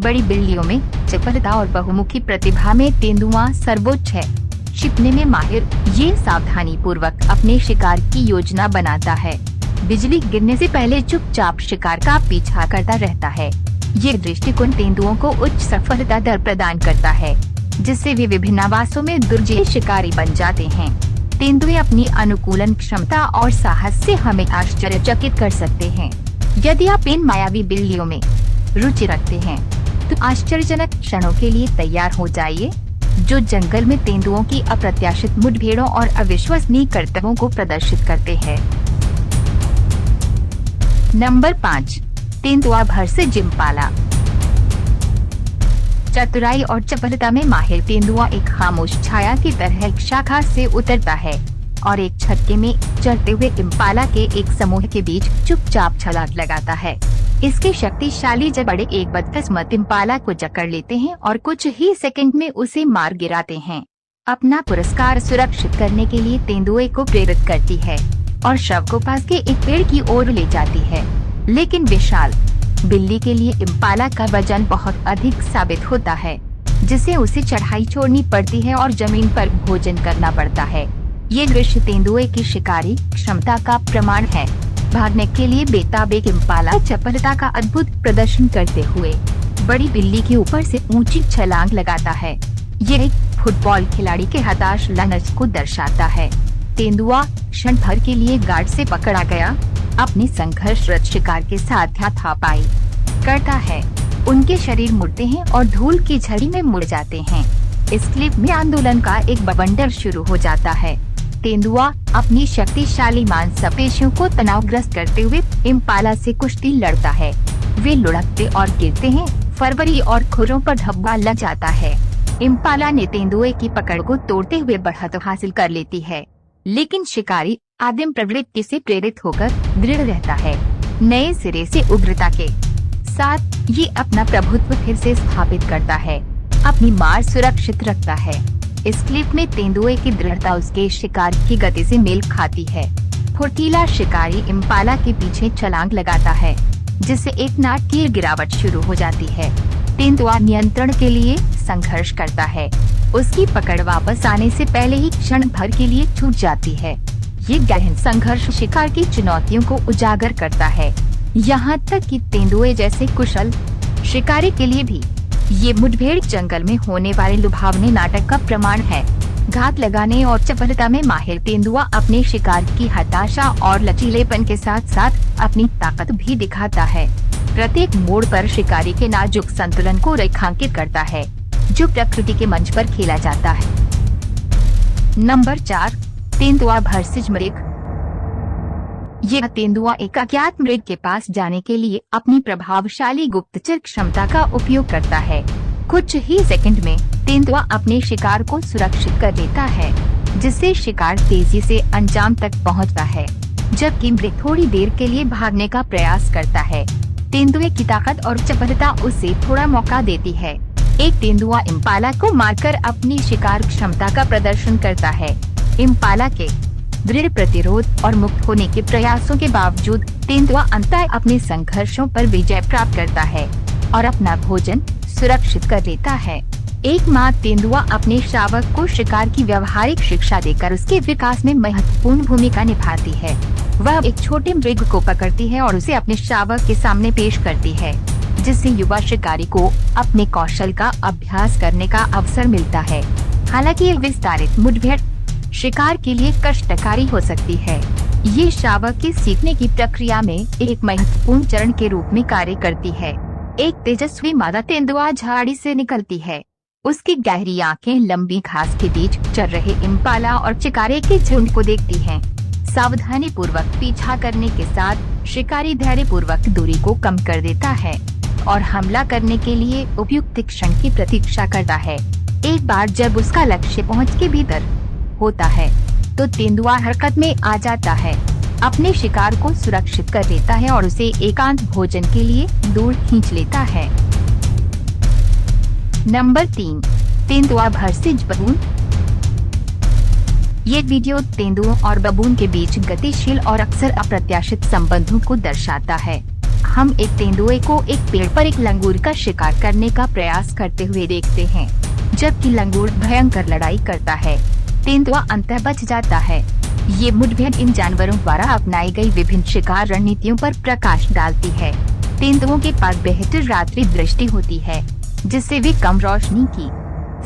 बड़ी बिल्लियों में चपलता और बहुमुखी प्रतिभा में तेंदुआ सर्वोच्च है। छिपने में माहिर, ये सावधानी पूर्वक अपने शिकार की योजना बनाता है। बिजली गिरने से पहले चुपचाप शिकार का पीछा करता रहता है। ये दृष्टिकोण तेंदुओं को उच्च सफलता दर प्रदान करता है, जिससे वे विभिन्न आवासों में दुर्जय शिकारी बन जाते हैं। तेंदुए अपनी अनुकूलन क्षमता और साहस से हमें आश्चर्यचकित कर सकते हैं। यदि आप इन मायावी बिल्लियों में रुचि रखते हैं, तो आश्चर्यजनक क्षणों के लिए तैयार हो जाइए, जो जंगल में तेंदुओं की अप्रत्याशित मुठभेड़ों और अविश्वसनीय करतबों को प्रदर्शित करते हैं। नंबर 5, तेंदुआ भरसिज इम्पाला। चतुराई और चपलता में माहिर तेंदुआ एक खामोश छाया की तरह एक शाखा से उतरता है और एक झटके में चढ़ते हुए इम्पाला के एक समूह के बीच चुपचाप छलांग लगाता है। इसके शक्तिशाली जबड़े एक बदकिस्मत इम्पाला को जकड़ लेते हैं और कुछ ही सेकंड में उसे मार गिराते हैं। अपना पुरस्कार सुरक्षित करने के लिए तेंदुए को प्रेरित करती है और शव को पास के एक पेड़ की ओर ले जाती है। लेकिन विशाल बिल्ली के लिए इम्पाला का वजन बहुत अधिक साबित होता है, जिसे उसे चढ़ाई छोड़नी पड़ती है और जमीन पर भोजन करना पड़ता है। ये दृश्य तेंदुए की शिकारी क्षमता का प्रमाण है। भागने के लिए बेताब एक इम्पाला चपलता का अद्भुत प्रदर्शन करते हुए बड़ी बिल्ली के ऊपर से ऊंची छलांग लगाता है। ये एक फुटबॉल खिलाड़ी के हताश लालच को दर्शाता है। तेंदुआ क्षण भर के लिए गार्ड से पकड़ा गया अपनी संघर्षरत शिकार के साथ हाथापाई करता है। उनके शरीर मुड़ते हैं और धूल की झड़ी में मुड़ जाते हैं। इस क्लिप में आंदोलन का एक बवंडर शुरू हो जाता है। तेंदुआ अपनी शक्तिशाली मांसपेशियों को तनावग्रस्त करते हुए इम्पाला से कुश्ती लड़ता है। वे लुढ़कते और गिरते हैं। फरवरी और खुरों पर धब्बा लग जाता है। इम्पाला ने तेंदुए की पकड़ को तोड़ते हुए बढ़त हासिल कर लेती है, लेकिन शिकारी आदिम प्रवृत्ति से प्रेरित होकर दृढ़ रहता है। नए सिरे से उग्रता के साथ ये अपना प्रभुत्व फिर से स्थापित करता है, अपनी मार सुरक्षित रखता है। इस क्लिप में तेंदुए की दृढ़ता उसके शिकार की गति से मेल खाती है। फुर्तीला शिकारी इम्पाला के पीछे छलांग लगाता है, जिससे एक नाटकीय गिरावट शुरू हो जाती है। तेंदुआ नियंत्रण के लिए संघर्ष करता है। उसकी पकड़ वापस आने से पहले ही क्षण भर के लिए छूट जाती है। ये गहन संघर्ष शिकार की चुनौतियों को उजागर करता है। यहाँ तक कि तेंदुए जैसे कुशल शिकारी के लिए भी ये मुठभेड़ जंगल में होने वाले लुभावने नाटक का प्रमाण है। घात लगाने और चपलता में माहिर तेंदुआ अपने शिकार की हताशा और लचीलेपन के साथ साथ अपनी ताकत भी दिखाता है। प्रत्येक मोड़ पर शिकारी के नाजुक संतुलन को रेखांकित करता है, जो प्रकृति के मंच पर खेला जाता है। नंबर 4, तेंदुआ भरसिज मृग। यह तेंदुआ एक अज्ञात मृग के पास जाने के लिए अपनी प्रभावशाली गुप्तचर क्षमता का उपयोग करता है। कुछ ही सेकंड में तेंदुआ अपने शिकार को सुरक्षित कर लेता है, जिससे शिकार तेजी से अंजाम तक पहुंचता है, जबकि मृग थोड़ी देर के लिए भागने का प्रयास करता है। तेंदुए की ताकत और चपलता उसे थोड़ा मौका देती है। एक तेंदुआ इम्पाला को मारकर अपनी शिकार क्षमता का प्रदर्शन करता है। इम्पाला के दृढ़ प्रतिरोध और मुक्त होने के प्रयासों के बावजूद तेंदुआ अंततः अपने संघर्षों पर विजय प्राप्त करता है और अपना भोजन सुरक्षित कर लेता है। एक माँ तेंदुआ अपने शावक को शिकार की व्यवहारिक शिक्षा देकर उसके विकास में महत्वपूर्ण भूमिका निभाती है। वह एक छोटे मृग को पकड़ती है और उसे अपने शावक के सामने पेश करती है, जिससे युवा शिकारी को अपने कौशल का अभ्यास करने का अवसर मिलता है। हालांकि यह विस्तारित मुठभेड़ शिकार के लिए कष्टकारी हो सकती है, ये शावक के सीखने की प्रक्रिया में एक महत्वपूर्ण चरण के रूप में कार्य करती है। एक तेजस्वी मादा तेंदुआ झाड़ी से निकलती है। उसकी गहरी आंखें लंबी घास के बीच चल रहे इम्पाला और चिकारे के झुंड को देखती हैं। सावधानी पूर्वक पीछा करने के साथ शिकारी धैर्य पूर्वक दूरी को कम कर देता है और हमला करने के लिए उपयुक्त क्षण की प्रतीक्षा करता है। एक बार जब उसका लक्ष्य पहुंच के भीतर होता है, तो तेंदुआ हरकत में आ जाता है, अपने शिकार को सुरक्षित कर लेता है और उसे एकांत भोजन के लिए दूर खींच लेता है। नंबर 3, तेंदुआ भरसिज बबून। ये वीडियो तेंदुओं और बबून के बीच गतिशील और अक्सर अप्रत्याशित संबंधों को दर्शाता है। हम एक तेंदुए को एक पेड़ पर एक लंगूर का शिकार करने का प्रयास करते हुए देखते हैं। जबकि लंगूर भयंकर लड़ाई करता है, तेंदुआ अंततः बच जाता है। ये मुठभेड़ इन जानवरों द्वारा अपनाई गई विभिन्न शिकार रणनीतियों पर प्रकाश डालती है। तेंदुओं के पास बेहतर रात्रि दृष्टि होती है, जिससे वे कम रोशनी की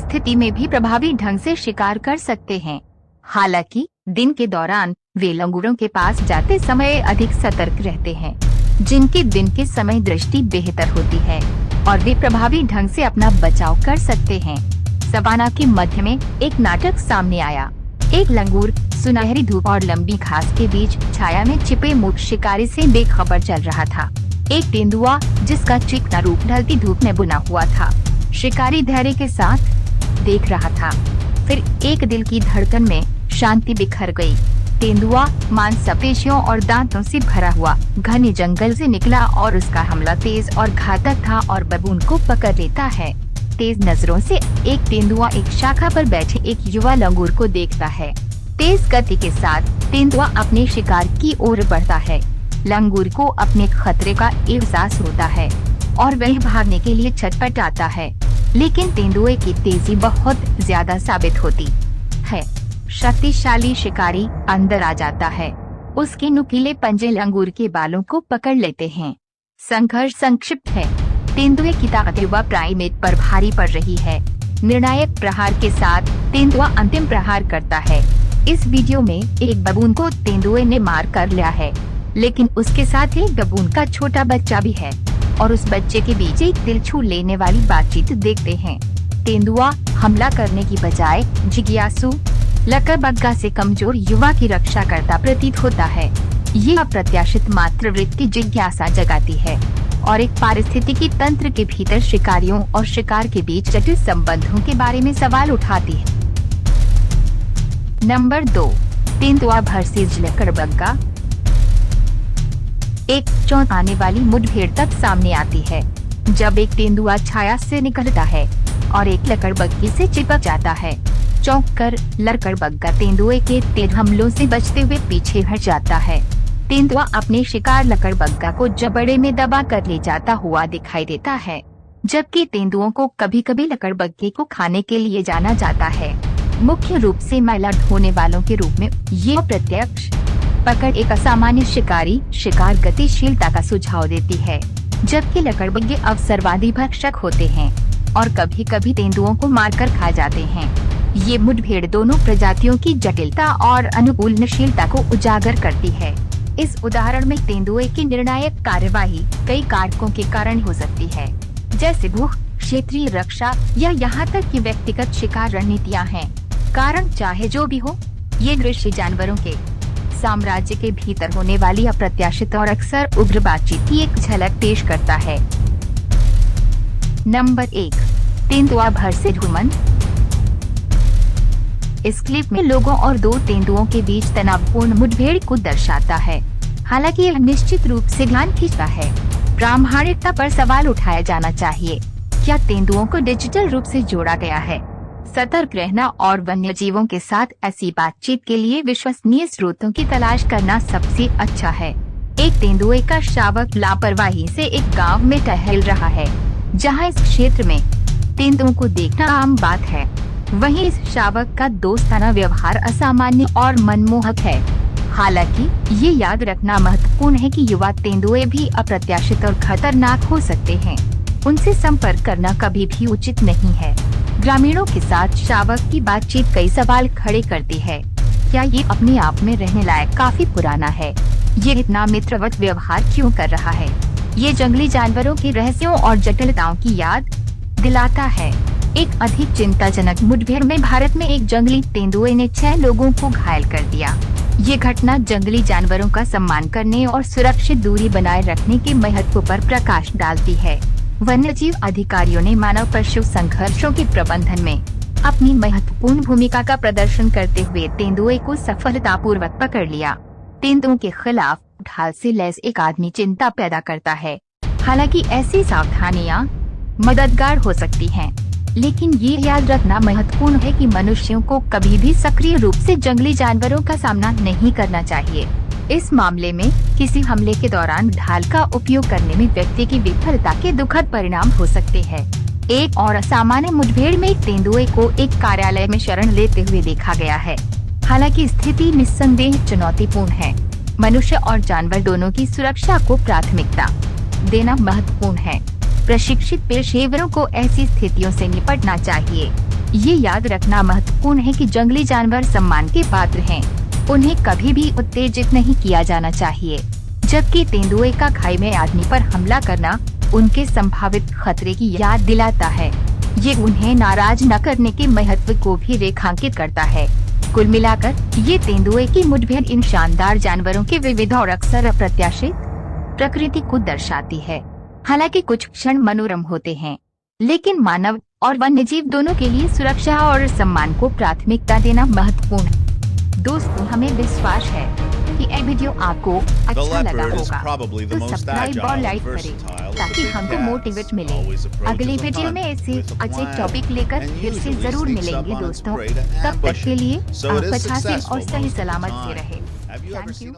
स्थिति में भी प्रभावी ढंग से शिकार कर सकते हैं। हालांकि दिन के दौरान वे लंगूरों के पास जाते समय अधिक सतर्क रहते हैं, जिनकी दिन के समय दृष्टि बेहतर होती है और वे प्रभावी ढंग से अपना बचाव कर सकते हैं। सवाना के मध्य में एक नाटक सामने आया। एक लंगूर सुनहरी धूप और लंबी घास के बीच छाया में छिपे मूक शिकारी से बेखबर चल रहा था। एक तेंदुआ जिसका चिकना रूप ढलती धूप में बुना हुआ था, शिकारी धैर्य के साथ देख रहा था। फिर एक दिल की धड़कन में शांति बिखर गई। तेंदुआ मांसपेशियों और दांतों से भरा हुआ घने जंगल से निकला और उसका हमला तेज और घातक था और बबून को पकड़ लेता है। तेज नजरों से एक तेंदुआ एक शाखा पर बैठे एक युवा लंगूर को देखता है। तेज गति के साथ तेंदुआ अपने शिकार की ओर बढ़ता है। लंगूर को अपने खतरे का एहसास होता है और वह भागने के लिए छटपटाता है, लेकिन तेंदुए की तेजी बहुत ज्यादा साबित होती है। शक्तिशाली शिकारी अंदर आ जाता है। उसके नुकीले पंजे लंगूर के बालों को पकड़ लेते हैं। संघर्ष संक्षिप्त है। तेंदुए की ताकत युवा प्राइमेट पर भारी पड़ रही है। निर्णायक प्रहार के साथ तेंदुआ अंतिम प्रहार करता है। इस वीडियो में एक बबून को तेंदुए ने मार कर लिया है, लेकिन उसके साथ एक बबून का छोटा बच्चा भी है और उस बच्चे के बीच एक दिल छू लेने वाली बातचीत देखते हैं। तेंदुआ हमला करने की बजाय जिज्ञासु लकड़बग्गा से कमजोर युवा की रक्षा करता प्रतीत होता है। ये अप्रत्याशित मातृवृत्ति जिज्ञासा जगाती है और एक पारिस्थितिकी तंत्र के भीतर शिकारियों और शिकार के बीच जटिल संबंधों के बारे में सवाल उठाती है। नंबर 2, तेंदुआ वर्सेस लकड़बग्गा। एक चौंकाने वाली मुठभेड़ तब सामने आती है जब एक तेंदुआ छाया से निकलता है और एक लकड़बग्गी से चिपक जाता है। चौंक कर लकड़बग्गा तेंदुए के तेज हमलों से बचते हुए पीछे हट जाता है। तेंदुआ अपने शिकार लकड़बग्गा को जबड़े में दबा कर ले जाता हुआ दिखाई देता है, जबकि तेंदुओं को कभी कभी लकड़बग्गे को खाने के लिए जाना जाता है। मुख्य रूप से मैला ढोने वालों के रूप में ये प्रत्यक्ष पकड़ एक असामान्य शिकारी शिकार गतिशीलता का सुझाव देती है, जबकि लकड़बग्गे अवसरवादी भक्षक होते हैं और कभी कभी तेंदुओं को मारकर खा जाते हैं। ये मुठभेड़ दोनों प्रजातियों की जटिलता और अनुकूलनशीलता को उजागर करती है। इस उदाहरण में तेंदुए की निर्णायक कार्यवाही कई कारकों के कारण हो सकती है, जैसे भू क्षेत्रीय रक्षा या यहाँ तक कि व्यक्तिगत शिकार रणनीतियाँ हैं। कारण चाहे जो भी हो, ये दृश्य जानवरों के साम्राज्य के भीतर होने वाली अप्रत्याशित और अक्सर उग्र बातचीत की एक झलक पेश करता है। नंबर 1, तेंदुआ वर्सेस ह्यूमन। इस क्लिप में लोगों और दो तेंदुओं के बीच तनावपूर्ण मुठभेड़ को दर्शाता है। हालांकि यह निश्चित रूप से ध्यान खींचता है। प्रामाणिकता पर सवाल उठाया जाना चाहिए। क्या तेंदुओं को डिजिटल रूप से जोड़ा गया है? सतर्क रहना और वन्य जीवों के साथ ऐसी बातचीत के लिए विश्वसनीय स्रोतों की तलाश करना सबसे अच्छा है। एक तेंदुए का शावक लापरवाही से एक गांव में टहल रहा है, जहां इस क्षेत्र में तेंदुओं को देखना आम बात है। वहीं इस शावक का दोस्ताना व्यवहार असामान्य और मनमोहक है। हालांकि ये याद रखना महत्वपूर्ण है कि युवा तेंदुए भी अप्रत्याशित और खतरनाक हो सकते हैं। उनसे संपर्क करना कभी भी उचित नहीं है। ग्रामीणों के साथ शावक की बातचीत कई सवाल खड़े करती है। क्या ये अपने आप में रहने लायक काफी पुराना है? ये इतना मित्रवत व्यवहार क्यों कर रहा है? ये जंगली जानवरों के रहस्यों और जटिलताओं की याद दिलाता है। एक अधिक चिंताजनक मुठभेड़ में भारत में एक जंगली तेंदुए ने 6 लोगों को घायल कर दिया। ये घटना जंगली जानवरों का सम्मान करने और सुरक्षित दूरी बनाए रखने के महत्व पर प्रकाश डालती है। वन्यजीव अधिकारियों ने मानव पशु संघर्षों के प्रबंधन में अपनी महत्वपूर्ण भूमिका का प्रदर्शन करते हुए तेंदुए को सफलतापूर्वक पकड़ लिया। तेंदुओं के खिलाफ ढाल से लैस एक आदमी चिंता पैदा करता है। हालांकि ऐसी सावधानियां मददगार हो सकती हैं, लेकिन ये याद रखना महत्वपूर्ण है कि मनुष्यों को कभी भी सक्रिय रूप से जंगली जानवरों का सामना नहीं करना चाहिए। इस मामले में किसी हमले के दौरान ढाल का उपयोग करने में व्यक्ति की विफलता के दुखद परिणाम हो सकते हैं। एक और असामान्य मुठभेड़ में एक तेंदुए को एक कार्यालय में शरण लेते हुए देखा गया है। हालांकि स्थिति निस्संदेह चुनौतीपूर्ण है। मनुष्य और जानवर दोनों की सुरक्षा को प्राथमिकता देना महत्वपूर्ण है। प्रशिक्षित पेशेवरों को ऐसी स्थितियों से निपटना चाहिए। ये याद रखना महत्वपूर्ण है कि जंगली जानवर सम्मान के पात्र हैं। उन्हें कभी भी उत्तेजित नहीं किया जाना चाहिए, जबकि तेंदुए का खाई में आदमी पर हमला करना उनके संभावित खतरे की याद दिलाता है। ये उन्हें नाराज न करने के महत्व को भी रेखांकित करता है। कुल मिलाकर ये तेंदुए की मुठभेड़ इन शानदार जानवरों के विविध और अक्सर अप्रत्याशित प्रकृति को दर्शाती है। हालांकि कुछ क्षण मनोरम होते हैं, लेकिन मानव और वन्यजीव दोनों के लिए सुरक्षा और सम्मान को प्राथमिकता देना महत्वपूर्ण है। दोस्तों, हमें विश्वास है कि यह वीडियो आपको अच्छा लगा होगा, तो सब्सक्राइब और लाइक करें ताकि हमको मोटिवेट मिले। अगली वीडियो में ऐसे अच्छे टॉपिक लेकर फिर से जरूर मिलेंगे दोस्तों। तब तक के लिए आप अच्छा से और सही सलामत से रहें। Thank you.